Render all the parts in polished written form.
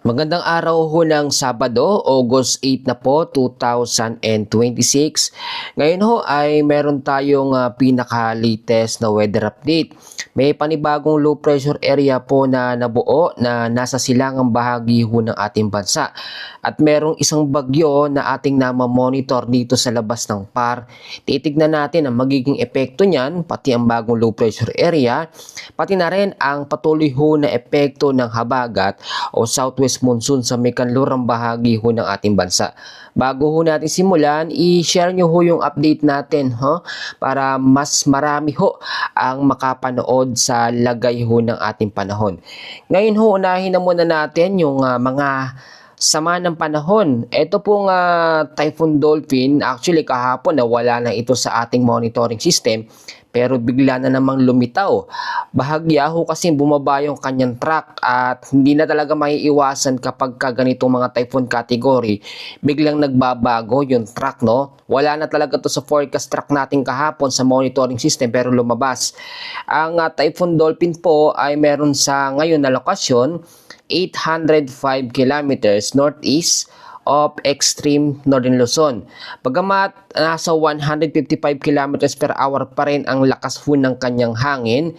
Magandang araw ho ng Sabado, August 8 na po, 2026. Ngayon ho ay meron tayong pinaka-latest na weather update. May panibagong low pressure area po na nabuo na nasa silangang bahagi ho ng ating bansa. At merong isang bagyo na ating namamonitor dito sa labas ng PAR. Titignan natin ang magiging epekto niyan, pati ang bagong low pressure area, pati na rin ang patuloy ho na epekto ng habagat o southwest monsoon sa may kanlurang bahagi ho ng ating bansa. Bago ho natin simulan, i-share nyo ho yung update natin para mas marami ho ang makapanood sa lagay ho ng ating panahon. Ngayon ho, unahin na muna natin yung mga sama ng panahon. Ito pong Typhoon Dolphin, actually kahapon nawala na ito sa ating monitoring system pero bigla na namang lumitaw. Bahagya ho kasi bumaba yung kanyang track at hindi na talaga maiiwasan kapag ganitong mga typhoon category, biglang nagbabago yung track, no? Wala na talaga to sa forecast track natin kahapon sa monitoring system pero lumabas. Ang Typhoon Dolphin po ay meron sa ngayon na lokasyon 805 kilometers northeast of extreme northern Luzon. Bagamat nasa 155 kilometers per hour pa rin ang lakas po ng kanyang hangin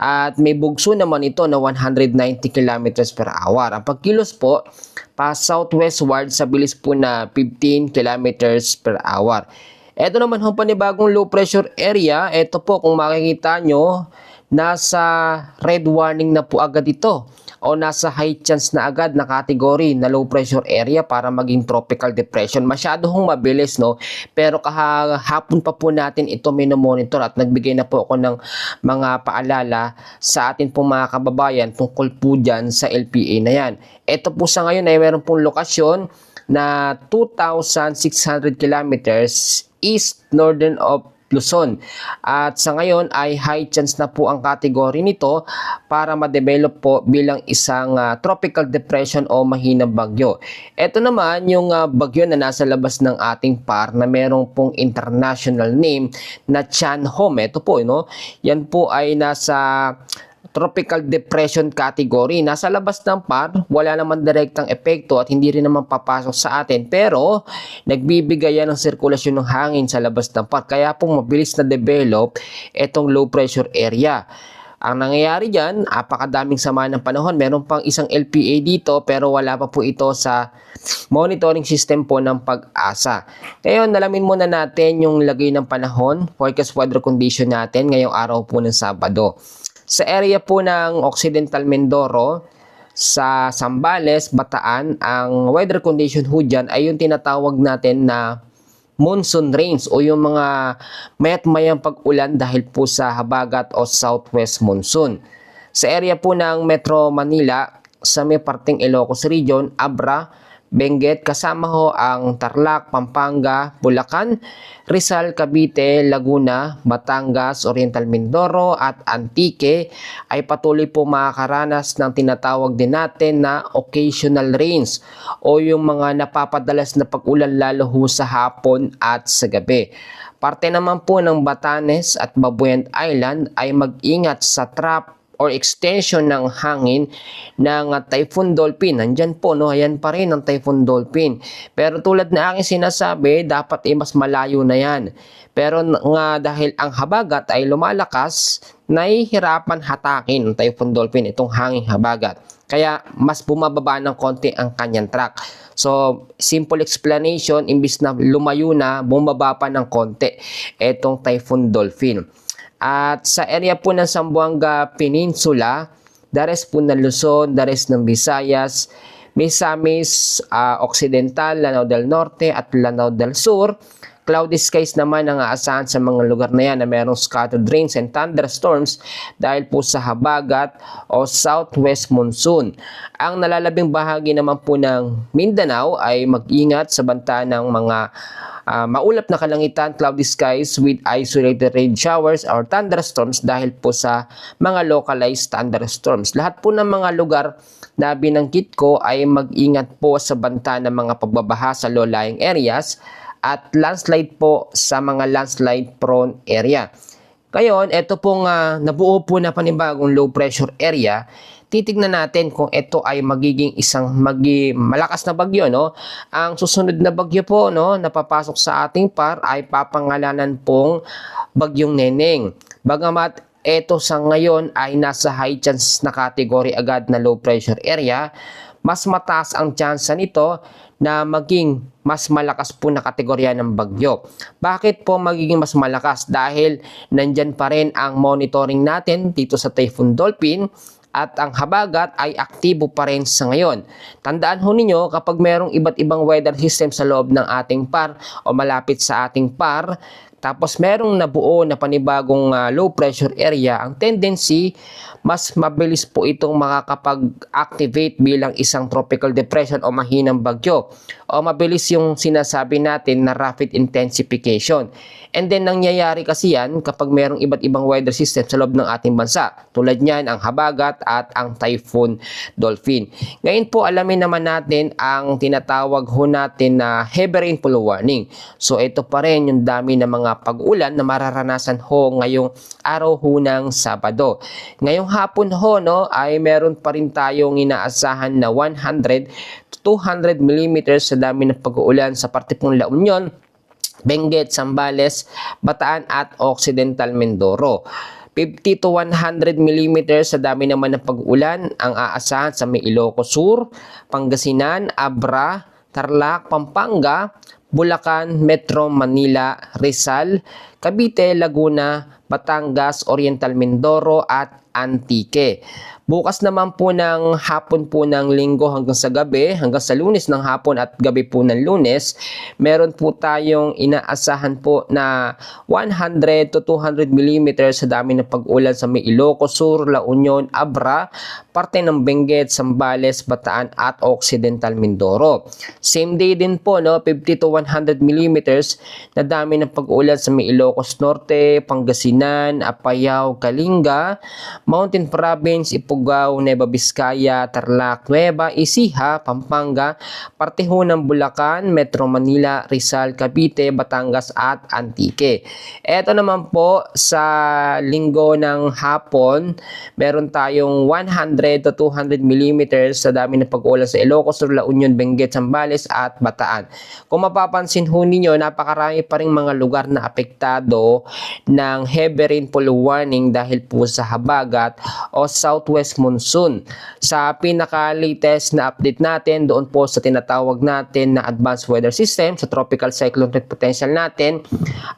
at may bugso naman ito na 190 kilometers per hour. Ang pagkilos po pa southwestward sa bilis po na 15 kilometers per hour. Ito naman ang panibagong low pressure area. Ito po kung makikita nyo, nasa red warning na po agad ito o nasa high chance na agad na category na low pressure area para maging tropical depression. Masyado hong mabilis, no? Pero kahapon pa po natin ito minomonitor at nagbigay na po ako ng mga paalala sa atin pong mga kababayan tungkol po dyan sa LPA na yan. Ito po sa ngayon ay meron pong lokasyon na 2,600 kilometers east northern of Luzon. At sa ngayon ay high chance na po ang category nito para ma-develop po bilang isang tropical depression o mahinang bagyo. Ito naman yung bagyo na nasa labas ng ating PAR na merong pong international name na Chanhom. Ito po, no? Yan po ay nasa tropical depression category. Nasa labas ng PAR, wala naman direktang epekto at hindi rin naman papasok sa atin. Pero, nagbibigay yan ng sirkulasyon ng hangin sa labas ng PAR. Kaya po mabilis na develop itong low pressure area. Ang nangyayari dyan, apakadaming sama ng panahon. Meron pang isang LPA dito pero wala pa po ito sa monitoring system po ng Pag-asa. Ngayon, nalamin muna natin yung lagay ng panahon, forecast weather condition natin ngayong araw po ng Sabado. Sa area po ng Occidental Mindoro, sa Zambales, Bataan, ang weather condition ho dyan ay yung tinatawag natin na monsoon rains o yung mga mayat-mayang pag-ulan dahil po sa habagat o southwest monsoon. Sa area po ng Metro Manila, sa may parting Ilocos Region, Abra, Benguet, kasama ho ang Tarlac, Pampanga, Bulacan, Rizal, Cavite, Laguna, Batangas, Oriental Mindoro at Antique ay patuloy po makakaranas ng tinatawag din natin na occasional rains o yung mga napapadalas na pag-ulan lalo ho sa hapon at sa gabi. Parte naman po ng Batanes at Babuyan Island ay mag-ingat sa trap or extension ng hangin ng Typhoon Dolphin. Nandyan po, no? Ayan pa rin ang Typhoon Dolphin. Pero tulad na aking sinasabi, dapat mas malayo na yan. Pero nga dahil ang habagat ay lumalakas, nahihirapan hatakin ng Typhoon Dolphin itong hanging habagat. Kaya mas bumababa ng konti ang kanyang track. So, simple explanation, imbis na lumayo na, bumaba pa ng konti itong Typhoon Dolphin. At sa area po ng Zamboanga Peninsula, the rest po ng Luzon, the rest ng Visayas, Misamis, Occidental, Lanao del Norte at Lanao del Sur, cloudy skies naman ang aasahan sa mga lugar na yan na mayroong scattered rains and thunderstorms dahil po sa habagat o southwest monsoon. Ang nalalabing bahagi naman po ng Mindanao ay mag-ingat sa banta ng mga maulap na kalangitan, cloudy skies with isolated rain showers or thunderstorms dahil po sa mga localized thunderstorms. Lahat po ng mga lugar na binanggit ko ay mag-ingat po sa banta ng mga pagbabaha sa low-lying areas at landslide po sa mga landslide prone area. Ngayon, ito pong nabuo po na panibagong low pressure area. titignan natin kung ito ay magiging isang malakas na bagyo, no? Ang susunod na bagyo po, no, na papasok sa ating par ay papangalanan pong Bagyong Neneng. Bagamat ito sa ngayon ay nasa high chance na category agad na low pressure area, mas mataas ang chance nito na maging mas malakas po na kategorya ng bagyo. Bakit po magiging mas malakas? Dahil nandyan pa rin ang monitoring natin dito sa Typhoon Dolphin at ang habagat ay aktibo pa rin sa ngayon. Tandaan ho ninyo, kapag merong iba't ibang weather system sa loob ng ating par o malapit sa ating par, tapos merong nabuo na panibagong low pressure area, ang tendency, mas mabilis po itong makakapag-activate bilang isang tropical depression o mahinang bagyo. O mabilis yung sinasabi natin na rapid intensification. And then nangyayari kasi yan kapag merong iba't ibang weather system sa loob ng ating bansa. Tulad niyan ang habagat at ang Typhoon Dolphin. Ngayon po alamin naman natin ang tinatawag ho natin na heavy rainfall warning. So ito pa rin yung dami ng mga pag-ulan na mararanasan ho ngayong araw ho ng Sabado. Ngayong hapon ho, no, ay meron pa rin tayong inaasahan na 100 to 200 mm sa dami ng pag-uulan sa parte pong La Union, Benguet, Zambales, Bataan at Occidental Mindoro. 50 to 100 mm sa dami naman ng pag-ulan ang aasahan sa may Ilocos Sur, Pangasinan, Abra, Tarlac, Pampanga, Bulacan, Metro Manila, Rizal, Cavite, Laguna, Batangas, Oriental Mindoro at Antique. Bukas naman po ng hapon po ng Linggo hanggang sa gabi, hanggang sa Lunes ng hapon at gabi po ng Lunes, meron po tayong inaasahan po na 100 to 200 mm sa dami ng pag-ulan sa may Ilocos Sur, La Union, Abra, parte ng Benguet, Zambales, Bataan at Occidental Mindoro. Same day din po, no, 50 to 100 mm na dami ng pag-ulan sa may Ilocos Norte, Pangasinan, Apayao, Kalinga, Mountain Province, Ifugao, Nueva Vizcaya, Tarlac, Nueva Ecija, Pampanga, parte ho ng Bulacan, Metro Manila, Rizal, Cavite, Batangas at Antique. Ito naman po sa linggo ng hapon, meron tayong 100 to 200 mm sa dami ng pag-ulan sa Ilocos Sur, La Union, Benguet, Zambales at Bataan. Kung mapapansin ho ninyo, napakarami pa rin mga lugar na apektado ng heavy rainfall warning dahil po sa habagat o southwest monsoon. Sa pinaka-latest na update natin doon po sa tinatawag natin na advanced weather system, sa tropical cyclone threat potential natin,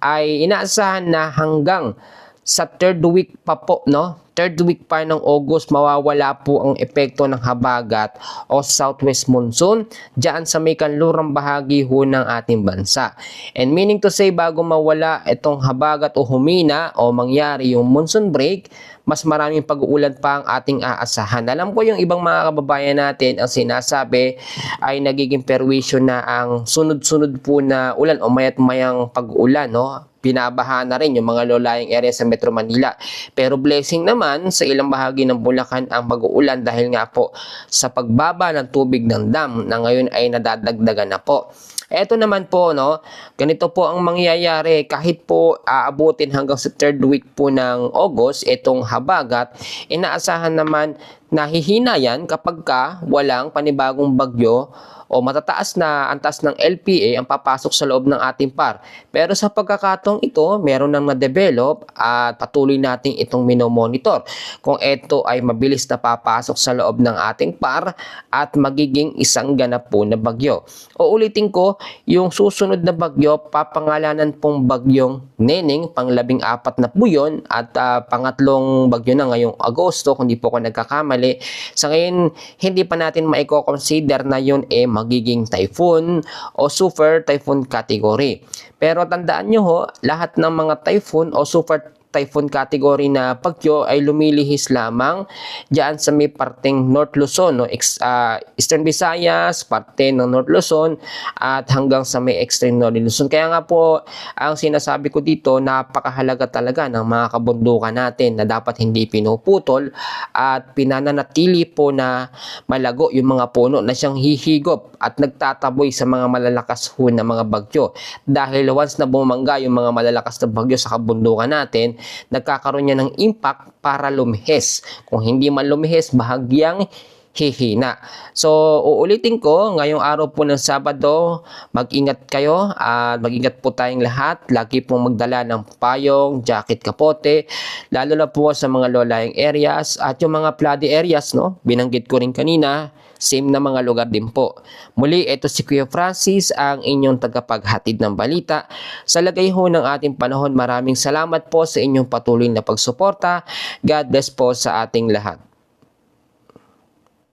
ay inaasahan na hanggang sa third week pa po, no? Third week pa ng August, mawawala po ang epekto ng habagat o southwest monsoon dyan sa may kanlurang bahagi ho ng ating bansa. And meaning to say, bago mawala itong habagat o humina o mangyari yung monsoon break, mas maraming pag-uulan pa ang ating aasahan. Alam ko yung ibang mga kababayan natin ang sinasabi ay nagiging perwisyo na ang sunod-sunod po na ulan o mayat-mayang pag-ulan, no? Binabaha na rin yung mga low-lying area sa Metro Manila. Pero blessing naman sa ilang bahagi ng Bulacan ang pag-uulan dahil nga po sa pagbaba ng tubig ng dam na ngayon ay nadadagdagan na po. Eto naman po, no, ganito po ang mangyayari kahit po aabutin hanggang sa third week po ng August, itong habagat, inaasahan naman na hihina yan kapag walang panibagong bagyo o matataas na antas ng LPA ang papasok sa loob ng ating par. Pero sa pagkakataong ito, meron nang na-develop at patuloy nating itong minomonitor kung ito ay mabilis na papasok sa loob ng ating par at magiging isang ganap po na bagyo. O ulitin ko, yung susunod na bagyo, papangalanan pong Bagyong Neneng, pang-14 na po yun, at pangatlong bagyo na ngayong Agosto, kung di po ako nagkakamali. Sa ngayon, hindi pa natin maiko-consider na yun magiging typhoon o super typhoon category. Pero tandaan nyo ho, lahat ng mga typhoon o super typhoon category na bagyo ay lumilihis lamang diyan sa may parteng North Luzon, no? Eastern Visayas, parte ng North Luzon at hanggang sa may extreme Northern Luzon. Kaya nga po ang sinasabi ko dito, napakahalaga talaga ng mga kabundukan natin na dapat hindi pinuputol at pinananatili po na malago yung mga puno na siyang hihigop at nagtataboy sa mga malalakas ho na mga bagyo. Dahil once na bumangga yung mga malalakas na bagyo sa kabundukan natin, nagkakaroon niya ng impact para lumihis. Kung hindi man lumihis, bahagyang hihina. So, uulitin ko, ngayong araw po ng Sabado, mag-ingat kayo at mag-ingat po tayong lahat. Lagi pong magdala ng payong, jacket, kapote, lalo na po sa mga low-lying areas at yung mga floody areas, no? Binanggit ko rin kanina, same na mga lugar din po. Muli, ito si Kuya Francis, ang inyong tagapaghatid ng balita. Sa lagay ho ng ating panahon, maraming salamat po sa inyong patuloy na pagsuporta. God bless po sa ating lahat.